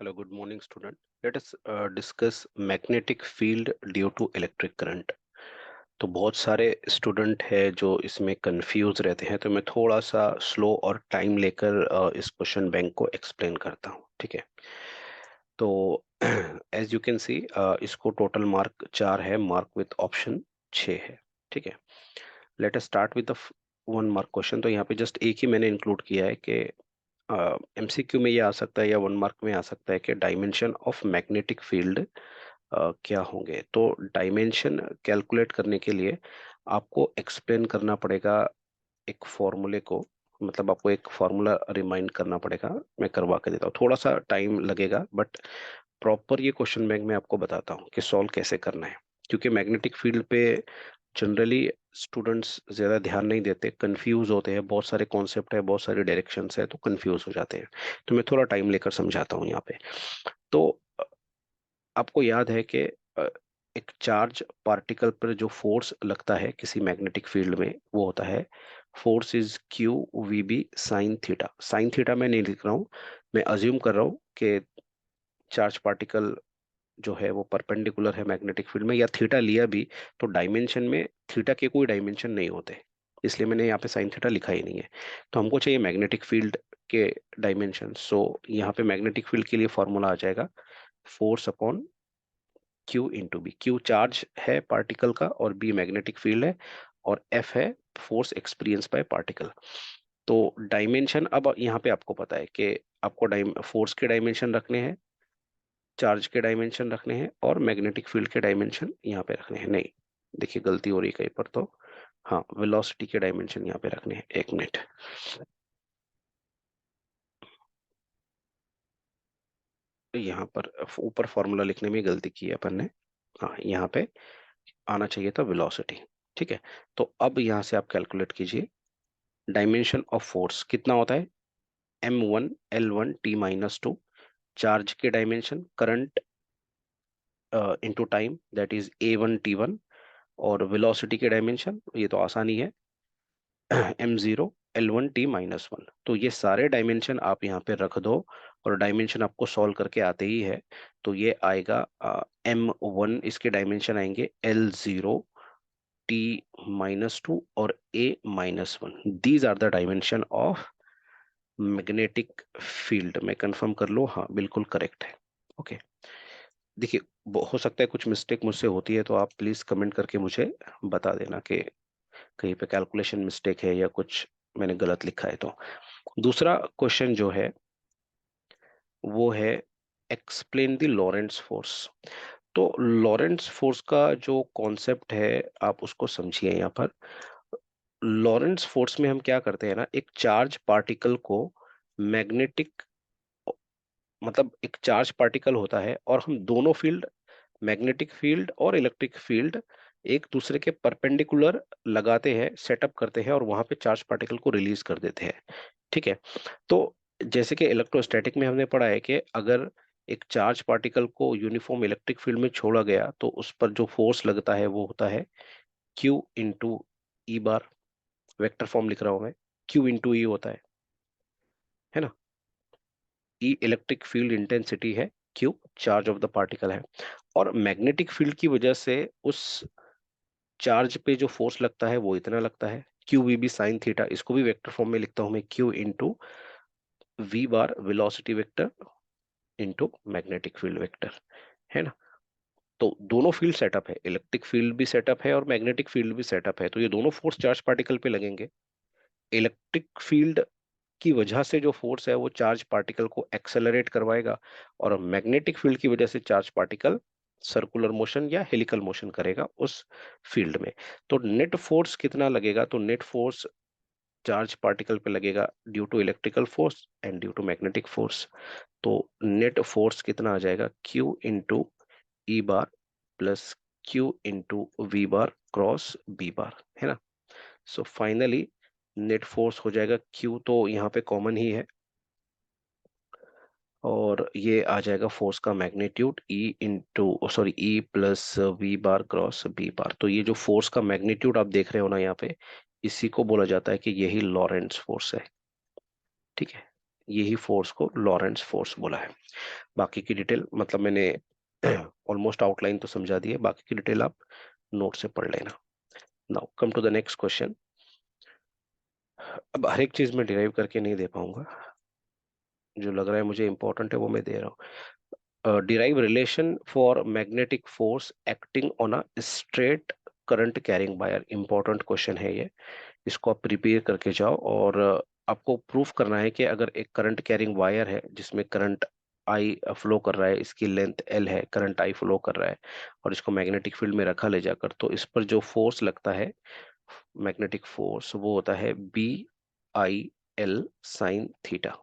Hello, good morning, student. Let us discuss magnetic field due to electric current. तो बहुत सारे student है जो इसमें कंफ्यूज रहते हैं, तो मैं थोड़ा सा स्लो और टाइम लेकर इस क्वेश्चन बैंक को एक्सप्लेन करता हूँ। ठीक है, तो एज यू कैन सी इसको टोटल मार्क 4 है, मार्क विथ ऑप्शन 6 है। ठीक है, let us start with the 1 mark question. तो यहाँ पे जस्ट एक ही मैंने इंक्लूड किया है कि एमसीक्यू में ये आ सकता है या 1 मार्क में आ सकता है कि डायमेंशन ऑफ मैग्नेटिक फील्ड क्या होंगे। तो डायमेंशन कैलकुलेट करने के लिए आपको एक्सप्लेन करना पड़ेगा एक फॉर्मूले को, मतलब आपको एक फॉर्मूला रिमाइंड करना पड़ेगा। मैं करवा के देता हूँ, थोड़ा सा टाइम लगेगा, बट प्रॉपर ये क्वेश्चन बैंक में आपको बताता हूँ कि सॉल्व कैसे करना है। क्योंकि मैग्नेटिक फील्ड पे जनरली स्टूडेंट्स ज़्यादा ध्यान नहीं देते, कंफ्यूज होते हैं, बहुत सारे कॉन्सेप्ट है, बहुत सारे डायरेक्शंस है, तो कंफ्यूज हो जाते हैं। तो मैं थोड़ा टाइम लेकर समझाता हूँ यहाँ पे। तो आपको याद है कि अ, एक चार्ज पार्टिकल पर जो फोर्स लगता है किसी मैग्नेटिक फील्ड में, वो होता है force is Q V B sine theta. Sine theta मैं नहीं लिख रहा हूँ, मैं अज्यूम कर रहा हूँ कि चार्ज पार्टिकल जो है वो परपेंडिकुलर है मैग्नेटिक फील्ड में, या थीटा लिया भी तो डायमेंशन में थीटा के कोई डायमेंशन नहीं होते, इसलिए मैंने यहाँ पे साइन थीटा लिखा ही नहीं है। तो हमको चाहिए मैग्नेटिक फील्ड के डायमेंशन। सो यहाँ पे मैग्नेटिक फील्ड के लिए फॉर्मूला आ जाएगा force upon Q into B. Q charge है पार्टिकल का और बी मैग्नेटिक फील्ड है, और एफ है फोर्स एक्सपीरियंस बाय पार्टिकल। तो डायमेंशन अब यहाँ पे आपको पता है कि आपको फोर्स के डायमेंशन रखने हैं, चार्ज के डायमेंशन रखने हैं, और मैग्नेटिक फील्ड के डायमेंशन यहाँ पे रखने हैं। नहीं, देखिए गलती हो रही है कहीं पर, तो हाँ, वेलोसिटी के डायमेंशन यहाँ पे रखने हैं। एक मिनट, यहाँ पर ऊपर फॉर्मूला लिखने में गलती की है अपन ने। हाँ, यहाँ पे आना चाहिए था वेलोसिटी। ठीक है, तो अब यहाँ से आप कैलकुलेट कीजिए डायमेंशन ऑफ फोर्स कितना होता है, m1 L1 t-2। चार्ज के dimension current into time, that is a1 t1। और वेलोसिटी के डायमेंशन ये तो आसानी है, m0 L1 t-1। तो ये सारे डायमेंशन आप यहाँ पे रख दो, और डायमेंशन आपको सॉल्व करके आते ही है। तो ये आएगा m1, इसके डायमेंशन आएंगे L0 t-2 और a-1। These are the dimension of magnetic field. में कंफर्म कर लो, हाँ बिल्कुल करेक्ट है। ओके, देखिए हो सकता है कुछ मिस्टेक मुझसे होती है, तो आप प्लीज कमेंट करके मुझे बता देना कि कहीं पे कैलकुलेशन मिस्टेक है या कुछ मैंने गलत लिखा है। तो दूसरा क्वेश्चन जो है वो है एक्सप्लेन द लॉरेंट्स फोर्स। तो लॉरेंट्स फोर्स का जो कॉन्सेप्ट है आप उसको समझिए। यहाँ पर लॉरेंट्स फोर्स में हम क्या करते हैं ना, एक चार्ज पार्टिकल को मैग्नेटिक, मतलब एक चार्ज पार्टिकल होता है और हम दोनों फील्ड, मैग्नेटिक फील्ड और इलेक्ट्रिक फील्ड, एक दूसरे के परपेंडिकुलर लगाते हैं, सेटअप करते हैं, और वहां पे चार्ज पार्टिकल को रिलीज कर देते हैं। ठीक है, तो जैसे कि इलेक्ट्रोस्टैटिक में हमने पढ़ा है कि अगर एक चार्ज पार्टिकल को यूनिफॉर्म इलेक्ट्रिक फील्ड में छोड़ा गया तो उस पर जो फोर्स लगता है वो होता है क्यू इंटू ई बार। वेक्टर फॉर्म लिख रहा हूं मैं, क्यू इंटू ई होता है ना। ई इलेक्ट्रिक फील्ड इंटेंसिटी है, Q charge of the particle है, और मैग्नेटिक फील्ड की वजह से उस चार्ज पे जो फोर्स लगता है वो इतना लगता है, Q V B sine theta. इसको भी वेक्टर फॉर्म में लिखता हूं मैं, Q into V bar velocity vector into magnetic field vector, है ना। तो दोनों फील्ड सेटअप है, इलेक्ट्रिक फील्ड भी सेटअप है और मैग्नेटिक फील्ड भी सेटअप है, तो ये दोनों फोर्स चार्ज पार्टिकल पे लगेंगे। इलेक्ट्रिक फील्ड की वजह से जो फोर्स है वो चार्ज पार्टिकल को एक्सेलरेट करवाएगा, और मैग्नेटिक फील्ड की वजह से चार्ज पार्टिकल सर्कुलर मोशन या हेलिकल मोशन करेगा उस फील्ड में। तो नेट फोर्स कितना लगेगा, तो नेट फोर्स चार्ज पार्टिकल पे लगेगा due to electrical force and due to magnetic force. तो नेट फोर्स कितना आ जाएगा, Q into E bar plus Q into V bar cross B bar, है ना। सो फाइनली नेट फोर्स हो जाएगा क्यू, तो यहाँ पे कॉमन ही है, और ये आ जाएगा फोर्स का magnitude E into sorry E plus V bar cross B bar. तो ये जो फोर्स का मैग्नीट्यूड आप देख रहे हो ना यहाँ पे, इसी को बोला जाता है कि यही लॉरेंट्स फोर्स है। ठीक है, यही फोर्स को लॉरेंट्ज फोर्स बोला है। बाकी की डिटेल मतलब मैंने ऑलमोस्ट आउटलाइन तो समझा दी है, बाकी की डिटेल आप नोट से पढ़ लेना। Now come to the next question. अब हर एक चीज में डिराइव करके नहीं दे पाऊंगा, जो लग रहा है मुझे इंपॉर्टेंट है वो मैं दे रहा हूँ। Derive relation for magnetic force acting on a straight current carrying wire, important question है ये। इसको आप प्रिपेयर करके जाओ और आपको प्रूफ करना है कि अगर एक करंट कैरिंग वायर है जिसमें करंट आई फ्लो कर रहा है, इसकी लेंथ एल है, करंट आई फ्लो कर रहा है, और इसको मैग्नेटिक फील्ड में रखा ले जाकर, तो इस पर जो फोर्स लगता है मैग्नेटिक फोर्स वो होता है BIL साइन थीटा।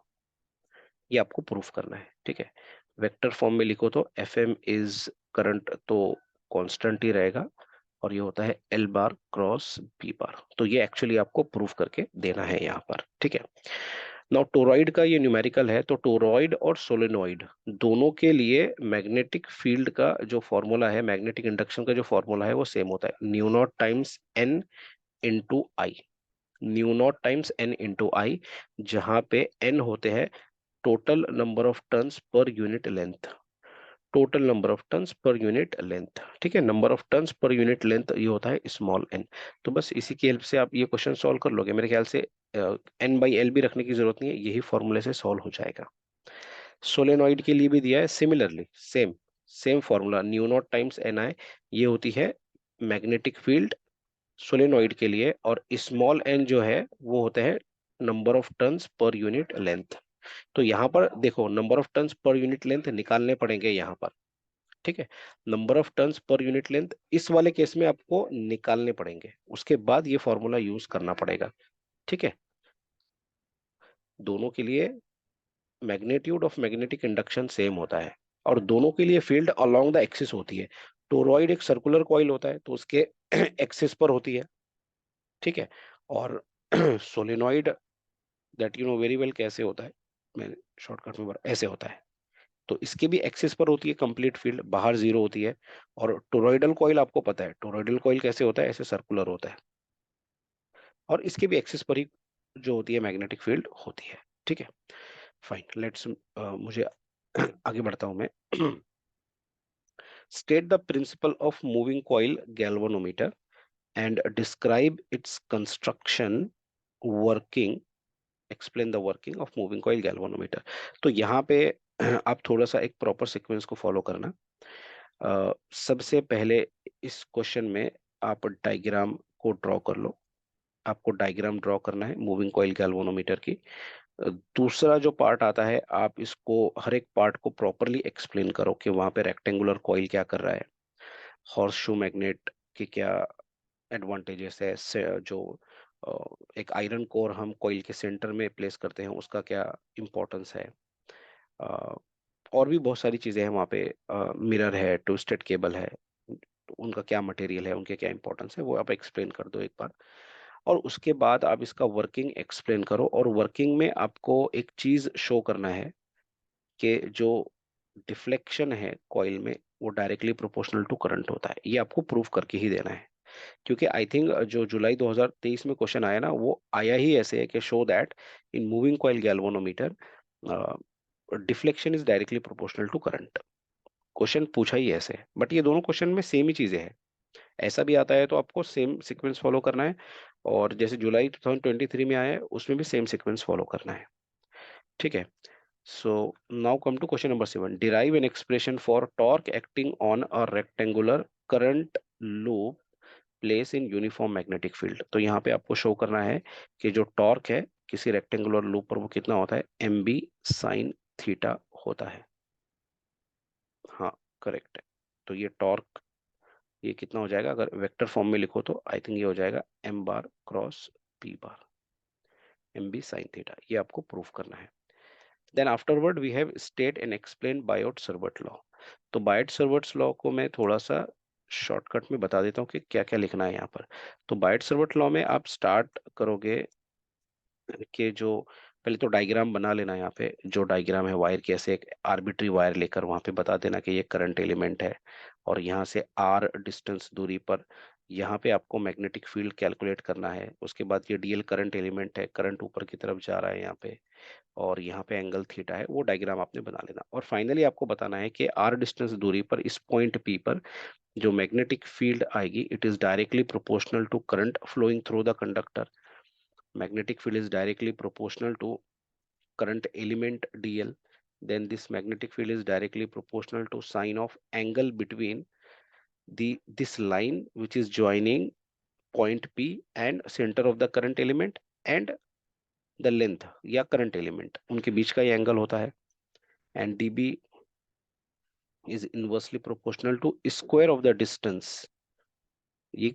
ये आपको प्रूफ करना है, ठीक है। वेक्टर फॉर्म में लिखो तो FM इज करंट तो कांस्टेंट ही रहेगा, और ये होता है L बार क्रॉस B बार। तो ये एक्चुअली आपको प्रूफ करके देना है यहाँ पर, ठीक है। नाउ टोरॉइड का ये न्यूमेरिकल है, तो टोरॉइड और सोलेनोइड दोनों के लिए मैग्नेटिक फील्ड का जो फॉर्मूला है, मैग्नेटिक इंडक्शन का जो फॉर्मूला है वो सेम होता है, mu not times N into I. Mu not times N into I, जहां पे N होते हैं total number of turns per unit length, total number of turns per unit length, ठीक है। Number of turns per unit length ये होता है small n। तो बस इसी की हेल्प से आप ये क्वेश्चन सॉल्व कर लोगे, मेरे ख्याल से N/L भी रखने की जरूरत नहीं है, यही फॉर्मूले से सॉल्व हो जाएगा। सोलेनॉइड के लिए भी दिया है similarly, same same formula, new not times NI, ये होती है मैग्नेटिक फील्ड सोलेनॉइड के लिए, और स्मॉल n जो है वो होता है number of turns per unit length. तो यहाँ पर देखो number of turns per unit length निकालने पड़ेंगे यहाँ पर, ठीक है। Number of turns per unit length इस वाले केस में आपको निकालने पड़ेंगे, उसके बाद ये फॉर्मूला यूज करना पड़ेगा, ठीक है। दोनों के लिए magnitude of magnetic induction same होता है, और दोनों के लिए फील्ड अलोंग द एक्सिस होती है। टोरॉइड एक सर्कुलर कॉइल होता है तो उसके एक्सिस पर होती है, ठीक है। और solenoid that you know very well कैसे होता है, मैं शॉर्टकट में ऐसे होता है, तो इसके भी एक्सिस पर होती है कंप्लीट फील्ड, बाहर जीरो होती है। और टोरॉइडल कॉइल आपको पता है, टोरॉइडल कॉइल कैसे होता है, ऐसे सर्कुलर होता है, और इसके भी एक्सिस पर ही जो होती है मैग्नेटिक फील्ड होती है, ठीक है। फाइन, लेट्स मुझे आगे बढ़ता हूं मैं। State the principle of moving coil galvanometer and describe its construction, working, explain the working of moving coil galvanometer. तो यहाँ पे आप थोड़ा सा एक प्रॉपर सीक्वेंस को फॉलो करना। सबसे पहले इस क्वेश्चन में आप डायग्राम को ड्रॉ कर लो, आपको डायग्राम ड्रॉ करना है मूविंग कॉइल गैल्वेनोमीटर की। दूसरा जो पार्ट आता है, आप इसको हर एक पार्ट को प्रॉपरली एक्सप्लेन करो कि वहां पे रेक्टेंगुलर कॉइल क्या कर रहा है, हॉर्स शू मैग्नेट के क्या एडवांटेजेस है, जो एक आयरन कोर हम कॉइल के सेंटर में प्लेस करते हैं उसका क्या इंपॉर्टेंस है, अ, और भी बहुत सारी चीजें हैं वहाँ पे, मिरर है, ट्विस्टेड केबल है, तो उनका क्या मटेरियल है, उनके क्या इंपॉर्टेंस है, वो आप एक्सप्लेन कर दो एक बार। और उसके बाद आप इसका वर्किंग एक्सप्लेन करो, और वर्किंग में आपको एक चीज शो करना है कि जो डिफ्लेक्शन है कॉइल में वो डायरेक्टली प्रोपोर्शनल टू करंट होता है, ये आपको प्रूफ करके ही देना है। क्योंकि आई थिंक जो जुलाई 2023 में क्वेश्चन आया ना, वो आया ही ऐसे है कि show that in moving coil galvanometer deflection is directly proportional to current. Question पूछा ही ऐसे है, बट ये दोनों क्वेश्चन में सेम ही चीजें हैं। ऐसा भी आता है तो आपको सेम सीक्वेंस फॉलो करना है, और जैसे जुलाई 2023 में आया है उसमें भी सेम सीक्वेंस फॉलो करना है, ठीक है। So now come to question number 7, derive an expression for torque acting on a rectangular current loop place in uniform magnetic field. तो यहाँ पे आपको शो करना है कि जो टॉर्क है किसी रेक्टेंगुलर लूप पर वो कितना होता है, MB साइन थीटा होता है। हाँ, करेक्ट है। तो ये टॉर्क ये कितना हो जाएगा, अगर वेक्टर फॉर्म में लिखो तो आई थिंक ये हो जाएगा M bar cross P bar, MB sine theta, ये आपको प्रूफ करना है। Then afterward we have state and explain Biot Savart law. तो बायोट सर्वट्स लॉ को मैं थोड़ा सा शॉर्टकट में बता देता हूँ कि क्या क्या लिखना है यहाँ पर। तो बायोट सर्वट लॉ में आप स्टार्ट करोगे कि जो पहले तो डायग्राम बना लेना, यहाँ पे जो डायग्राम है वायर की, ऐसे एक आर्बिट्री वायर लेकर वहां पे बता देना कि ये करंट एलिमेंट है, और यहाँ से R डिस्टेंस दूरी पर यहाँ पे आपको मैग्नेटिक फील्ड कैलकुलेट करना है। उसके बाद ये डीएल करंट एलिमेंट है, करंट ऊपर की तरफ जा रहा है यहाँ पे, और यहाँ पे एंगल थीटा है, वो डायग्राम आपने बना लेना। और फाइनली आपको बताना है कि आर डिस्टेंस दूरी पर इस पॉइंट पी पर जो मैग्नेटिक फील्ड आएगी, it is directly proportional to current flowing through the conductor. Magnetic field is directly proportional to current element dl. Then this magnetic field is directly proportional to sine of angle between this line which is joining point p and center of the current element and the length या current element, उनके बीच का ये angle होता है। and db is inversely proportional to square of the distance। ये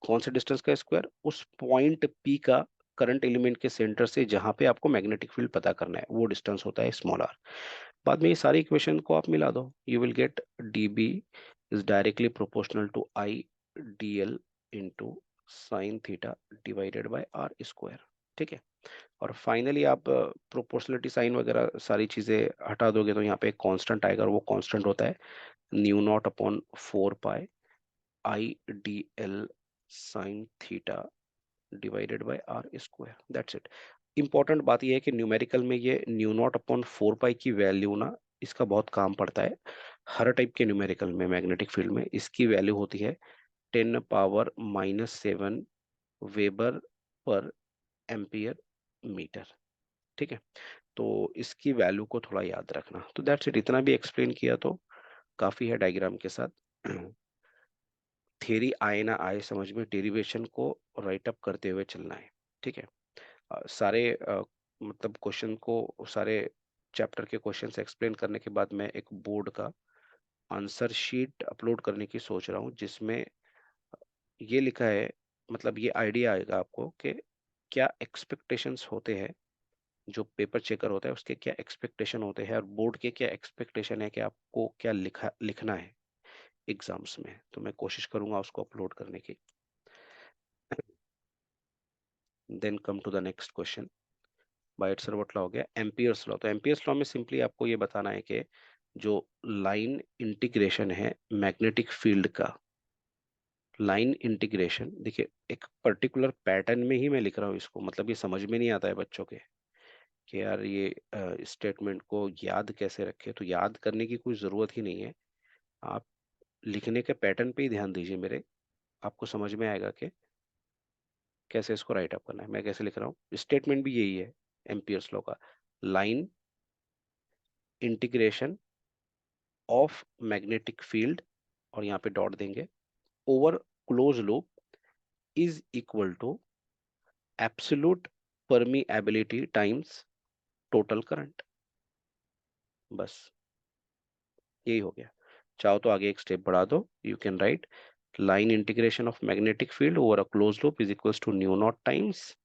कौन से distance का स्क्वायर? उस पॉइंट पी का करंट एलिमेंट के सेंटर से जहां पे आपको मैग्नेटिक फील्ड पता करना है, वो डिस्टेंस होता है स्मॉल आर। बाद में ये सारी इक्वेशन को आप मिला दो, you will get D B is directly proportional to I D L into sine theta divided by R square. ठीक है। और फाइनली आप प्रोपोर्शनलिटी साइन वगैरह सारी चीजें हटा दोगे तो यहाँ पे एक कांस्टेंट आएगा, और वो कांस्टेंट होता है mu naught upon 4 pi I D L sine theta divided by R square. That's it. Important बात यह है कि न्यूमेरिकल में ये न्यू नॉट अपॉन 4 पाई की वैल्यू ना, इसका बहुत काम पड़ता है। हर टाइप के न्यूमेरिकल में मैग्नेटिक फील्ड में इसकी वैल्यू होती है 10⁻⁻7 वेबर पर एम्पियर मीटर। ठीक है। तो इसकी वैल्यू को थोड़ा याद रखना। तो दैट्स इट, इतना भी एक्सप्लेन किया तो काफी है डायग्राम के साथ। थ्योरी आए ना आए समझ में, डेरिवेशन को राइट अप करते हुए चलना है। ठीक है। सारे मतलब क्वेश्चन को, सारे चैप्टर के क्वेश्चंस एक्सप्लेन करने के बाद मैं एक बोर्ड का आंसर शीट अपलोड करने की सोच रहा हूँ, जिसमें ये लिखा है, मतलब ये आइडिया आएगा आपको कि क्या एक्सपेक्टेशंस होते हैं, जो पेपर चेकर होता है उसके क्या एक्सपेक्टेशन होते हैं, और बोर्ड के क्या एक्सपेक्टेशन है कि आपको क्या लिखना है एग्जाम्स में। तो मैं कोशिश करूंगा उसको अपलोड करने की। Then come to the next question. बाइट्सर व्हाट लॉ हो गया? Ampere's law. तो एम्पियर्स लॉ में सिंपली आपको ये बताना है कि जो लाइन इंटीग्रेशन है मैग्नेटिक फील्ड का, लाइन इंटीग्रेशन, देखिए एक पर्टिकुलर पैटर्न में ही मैं लिख रहा हूँ इसको, मतलब ये समझ में नहीं आता है बच्चों के कि यार ये स्टेटमेंट को याद कैसे रखें। तो याद करने की कोई ज़रूरत ही नहीं है, आप लिखने के पैटर्न पे ही ध्यान दीजिए मेरे, आपको समझ में आएगा कि कैसे इसको राइट अप करना है। मैं कैसे लिख रहा हूँ, स्टेटमेंट भी यही है एम्पियर्स लॉ का, line integration of magnetic field, और यहाँ पे डॉट देंगे, over close loop is equal to absolute permeability times total current. बस यही हो गया। चाहो तो आगे एक स्टेप बढ़ा दो, you can write line integration of magnetic field over a close loop is equals to mu not times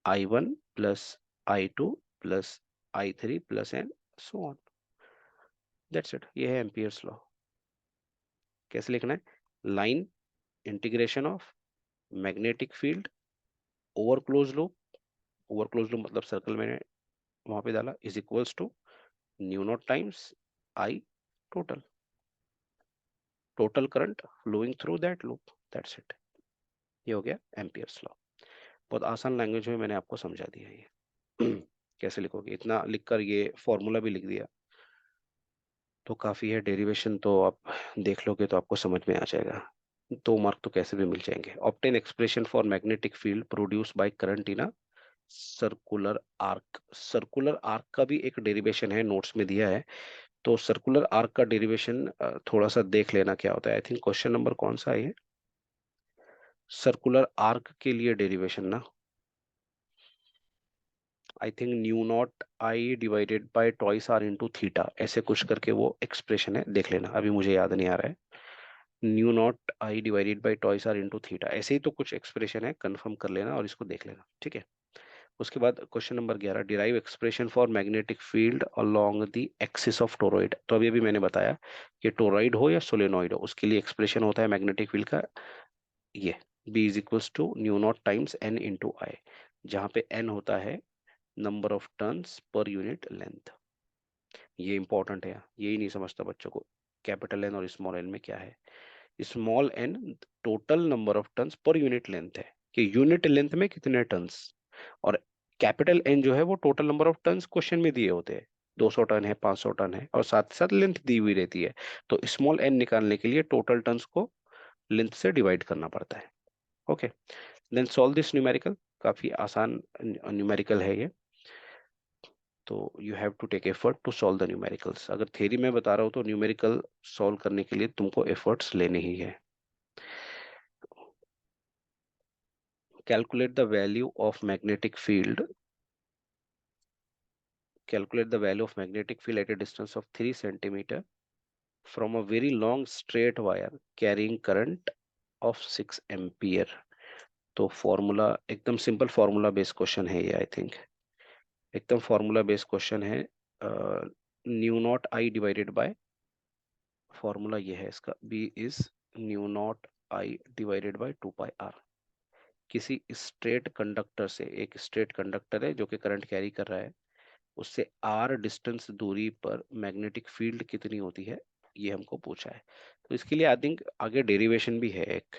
I1 plus I2 plus I3 plus and so on. That's it, ये है एम्पियर्स लॉ। कैसे लिखना है? Line integration of magnetic field over close loop, over close loop मतलब circle मैंने वहां पे डाला, is equals to mu not times I total, total current flowing through that loop. That's it, ये हो गया एम्पियर्स लॉ। बहुत आसान लैंग्वेज में मैंने आपको समझा दिया ये। कैसे लिखोगे, इतना लिखकर ये फॉर्मूला भी लिख दिया तो काफी है। डेरिवेशन तो आप देख लोगे तो आपको समझ में आ जाएगा, 2 मार्क तो कैसे भी मिल जाएंगे। Obtain expression for magnetic field produce by current in a circular arc. Circular arc का भी एक डेरिवेशन है, नोट्स में दिया है। तो सर्कुलर आर्क का डेरिवेशन थोड़ा सा देख लेना क्या होता है। आई थिंक क्वेश्चन नंबर कौन सा है? सर्कुलर आर्क के लिए डेरिवेशन ना, I think mu naught I divided by twice R into theta, ऐसे कुछ करके वो एक्सप्रेशन है, देख लेना, अभी मुझे याद नहीं आ रहा है। Mu naught I divided by twice R into theta, ऐसे ही तो कुछ एक्सप्रेशन है, कंफर्म कर लेना और इसको देख लेना। ठीक है। उसके बाद question number 11, derive expression for magnetic field along the axis of toroid. तो अभी अभी मैंने बताया कि टोरॉइड हो या सोलेनॉइड हो, उसके लिए एक्सप्रेशन होता है मैग्नेटिक फील्ड का ये, B is equals to mu not times N into I, जहाँ पे एन होता है number of turns per unit length. ये इंपॉर्टेंट है, यही नहीं समझता बच्चों को कैपिटल एन और स्मॉल एन में क्या है। Small n total number of turns per unit length है, कि यूनिट लेंथ में कितने टन्स, और कैपिटल एन जो है वो total number of turns question में दिए होते हैं, 200 टन है, 500 टन है, और साथ साथ लेंथ दी हुई रहती है। तो स्मॉल एन निकालने के लिए टोटल टन्स को लेंथ से डिवाइड करना पड़ता है। Okay, then solve this numerical. काफी आसान न्यूमेरिकल है ये, तो you have to take effort to solve the numericals. अगर थ्योरी में बता रहा हूँ तो न्यूमेरिकल सॉल्व करने के लिए तुमको एफर्ट्स लेने ही है। Calculate the value of magnetic field, calculate the value of magnetic field at a distance of 3 centimeter from a very long straight wire carrying current of 6 ampere। तो फॉर्मूला एकदम simple formula based question है ये, I think एकदम formula based question है। Mu naught I divided by, formula ये है इसका, B is mu naught I divided by 2 pi R. किसी स्ट्रेट कंडक्टर से, एक स्ट्रेट कंडक्टर है जो कि करंट कैरी कर रहा है, उससे आर डिस्टेंस दूरी पर मैग्नेटिक फील्ड कितनी होती है, ये हमको पूछा है। तो इसके लिए आई थिंक आगे डेरिवेशन भी है एक,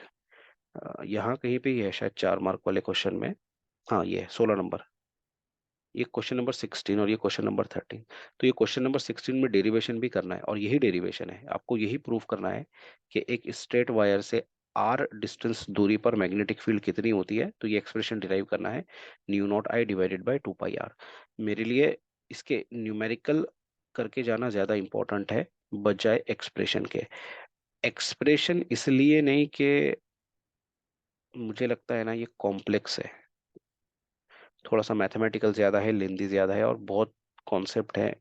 यहाँ कहीं पे ही है शायद 4 मार्क वाले क्वेश्चन में। हाँ ये 16 नंबर, ये क्वेश्चन नंबर 16 और ये क्वेश्चन नंबर 13। तो ये क्वेश्चन नंबर 16 में डेरिवेशन भी करना है, और यही डेरिवेशन है, आपको यही प्रूव करना है कि एक स्ट्रेट वायर से आर डिस्टेंस दूरी पर मैग्नेटिक फील्ड कितनी होती है। तो ये एक्सप्रेशन डिराइव करना है, mu naught I divided by 2 pi R. मेरे लिए इसके न्यूमेरिकल करके जाना ज्यादा इंपॉर्टेंट है बजाय एक्सप्रेशन के। एक्सप्रेशन इसलिए नहीं कि मुझे लगता है ना ये कॉम्प्लेक्स है, थोड़ा सा मैथमेटिकल ज्यादा है, लेंदी ज्यादा है, और बहुत कॉन्सेप्ट है,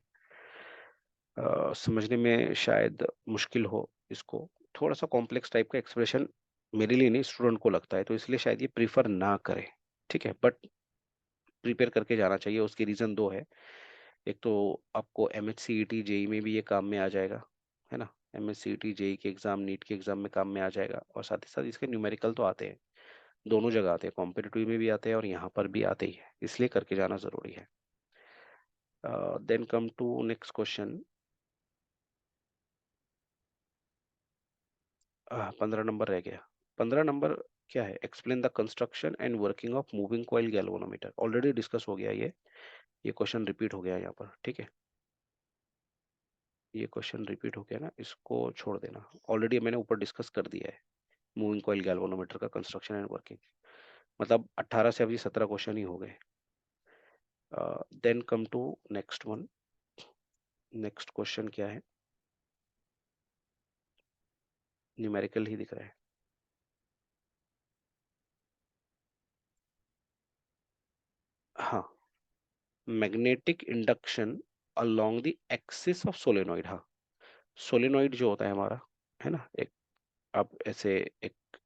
समझने में शायद मुश्किल हो इसको। थोड़ा सा कॉम्प्लेक्स टाइप का एक्सप्रेशन मेरे लिए नहीं, स्टूडेंट को लगता है, तो इसलिए शायद ये प्रीफर ना करें। ठीक है, बट प्रिपेयर करके जाना चाहिए। उसके रीजन दो है, एक तो आपको M H C E T JEE में भी ये काम में आ जाएगा, है ना, M H C E T JEE के एग्जाम, नीट के एग्जाम में काम में आ जाएगा, और साथ ही साथ इसके न्यूमेरिकल तो आते हैं, दोनों जगह आते हैं, कॉम्पिटिटिव में भी आते हैं और यहाँ पर भी आते ही है, इसलिए करके जाना जरूरी है। Then come to next question. 15 number रह गया। 15 नंबर क्या है, explain the construction and working of moving coil galvanometer. Already discuss हो गया ये क्वेश्चन रिपीट हो गया यहाँ पर, ठीक है, ये क्वेश्चन रिपीट हो गया ना, इसको छोड़ देना, ऑलरेडी मैंने ऊपर डिस्कस कर दिया है मूविंग कॉइल गैल्वेनोमीटर का कंस्ट्रक्शन एंड वर्किंग। मतलब 18 से अभी 17 क्वेश्चन ही हो गए। Then come to next one. Next question क्या है, न्यूमेरिकल ही दिख रहा है। हाँ, magnetic induction along the axis of solenoid. हाँ, सोलेनोइड जो होता है हमारा, है ना, एक, आप ऐसे एक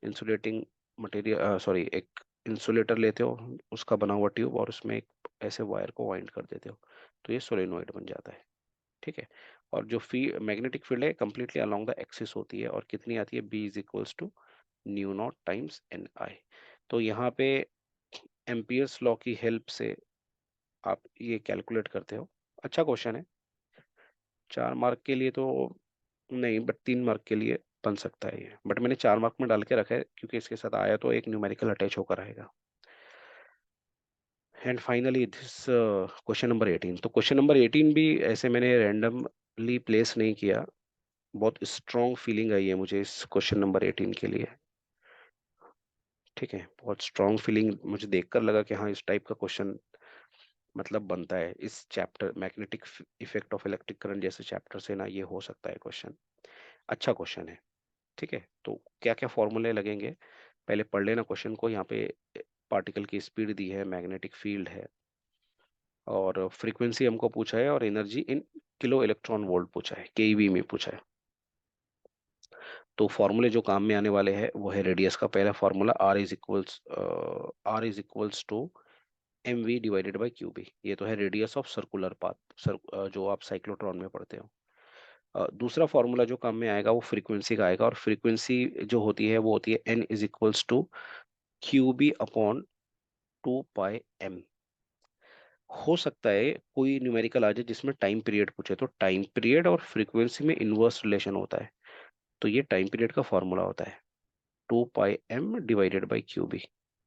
इंसुलेटिंग मटेरियल, सॉरी, एक इंसुलेटर लेते हो, उसका बना हुआ ट्यूब, और उसमें एक ऐसे वायर को वाइंड कर देते हो, तो ये सोलेनोइड बन जाता है। ठीक है, और जो मैग्नेटिक फील्ड है कंप्लीटली अलोंग द एक्सिस होती है, और कितनी आती है, B is equals to mu not times N I. तो यहाँ पे एम्पियर्स लॉ की हेल्प से आप ये कैलकुलेट करते हो। अच्छा क्वेश्चन है, 4 मार्क के लिए तो नहीं, बट 3 मार्क के लिए बन सकता है ये, बट मैंने 4 मार्क में डाल के रखा है क्योंकि इसके साथ आया तो एक न्यूमेरिकल अटैच होकर आएगा। And finally this question number 18। तो क्वेश्चन नंबर 18 भी ऐसे मैंने रैंडमली प्लेस नहीं किया, बहुत स्ट्रॉन्ग फीलिंग आई है मुझे इस क्वेश्चन नंबर 18 के लिए। ठीक है, बहुत स्ट्रॉन्ग फीलिंग मुझे देखकर लगा कि हाँ इस टाइप का क्वेश्चन मतलब बनता है इस chapter, magnetic effect of electric current जैसे चैप्टर से ना, ये हो सकता है क्वेश्चन। अच्छा क्वेश्चन है। ठीक है, तो क्या क्या फॉर्मूले लगेंगे पहले पढ़ लेना क्वेश्चन को। यहाँ पे पार्टिकल की स्पीड दी है, मैग्नेटिक फील्ड है, और फ्रीक्वेंसी हमको पूछा है, और energy in kilo electron volt पूछा है, केईवी में पूछा है। तो फॉर्मूले जो काम में आने वाले हैं वो है रेडियस का पहला formula, R is equals to M V divided by Q B. ये तो है रेडियस ऑफ सर्कुलर पाथ, जो आप साइक्लोट्रॉन में पढ़ते हो। दूसरा फॉर्मूला जो काम में आएगा वो फ्रीक्वेंसी का आएगा, और फ्रीक्वेंसी जो होती है वो होती है N is equals to Q B upon 2 pi M. हो सकता है कोई न्यूमेरिकल आ जाए जिसमें टाइम पीरियड पूछे, तो टाइम पीरियड और फ्रीक्वेंसी में इनवर्स रिलेशन होता है, तो ये टाइम पीरियड का फॉर्मूला होता है, 2 pi m divided by Q B,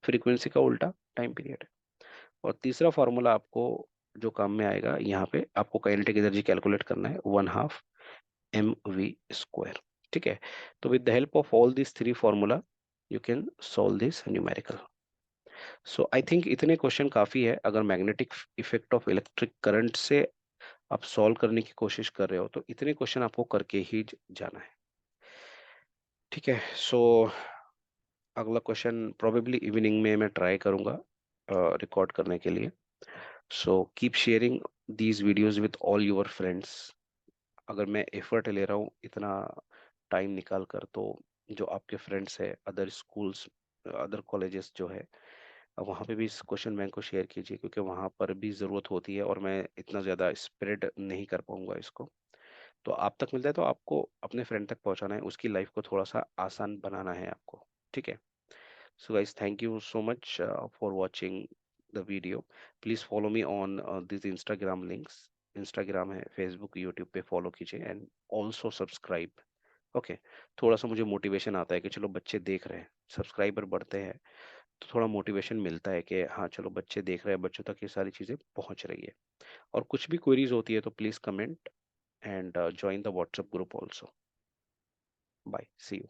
frequency का उल्टा टाइम पीरियड। और तीसरा फॉर्मूला आपको जो काम में आएगा, यहाँ पे आपको काइनेटिक एनर्जी कैलकुलेट करना है, 1/2 mv²। ठीक है, तो with the help of all this three formula you can solve this numerical. So I think इतने क्वेश्चन काफी है। अगर magnetic effect of electric current से आप सॉल्व करने की कोशिश कर रहे हो तो इतने क्वेश्चन आपको करके ही जाना है। ठीक है, सो अगला क्वेश्चन प्रोबेबली इवनिंग में मैं ट्राई करूंगा रिकॉर्ड करने के लिए। So keep sharing these videos with all your friends. अगर मैं एफर्ट ले रहा हूँ इतना टाइम निकाल कर, तो जो आपके फ्रेंड्स है अदर स्कूल्स, अदर कॉलेजेस जो है, वहाँ पे भी इस क्वेश्चन बैंक को शेयर कीजिए, क्योंकि वहाँ पर भी ज़रूरत होती है और मैं इतना ज़्यादा स्प्रेड नहीं कर पाऊंगा इसको। तो आप तक मिलता है तो आपको अपने फ्रेंड तक पहुँचाना है, उसकी लाइफ को थोड़ा सा आसान बनाना है आपको। ठीक है, so guys, thank you so much for watching the video. Please follow me on these Instagram links. Instagram है, Facebook, YouTube पे फॉलो कीजिए एंड ऑल्सो सब्सक्राइब। ओके, थोड़ा सा मुझे मोटिवेशन आता है कि चलो बच्चे देख रहे हैं, सब्सक्राइबर बढ़ते हैं, तो थोड़ा मोटिवेशन मिलता है कि हाँ चलो बच्चे देख रहे हैं, बच्चों तक ये सारी चीज़ें पहुंच रही है। और कुछ भी क्वेरीज होती है तो please comment and join the WhatsApp group also. Bye, see you.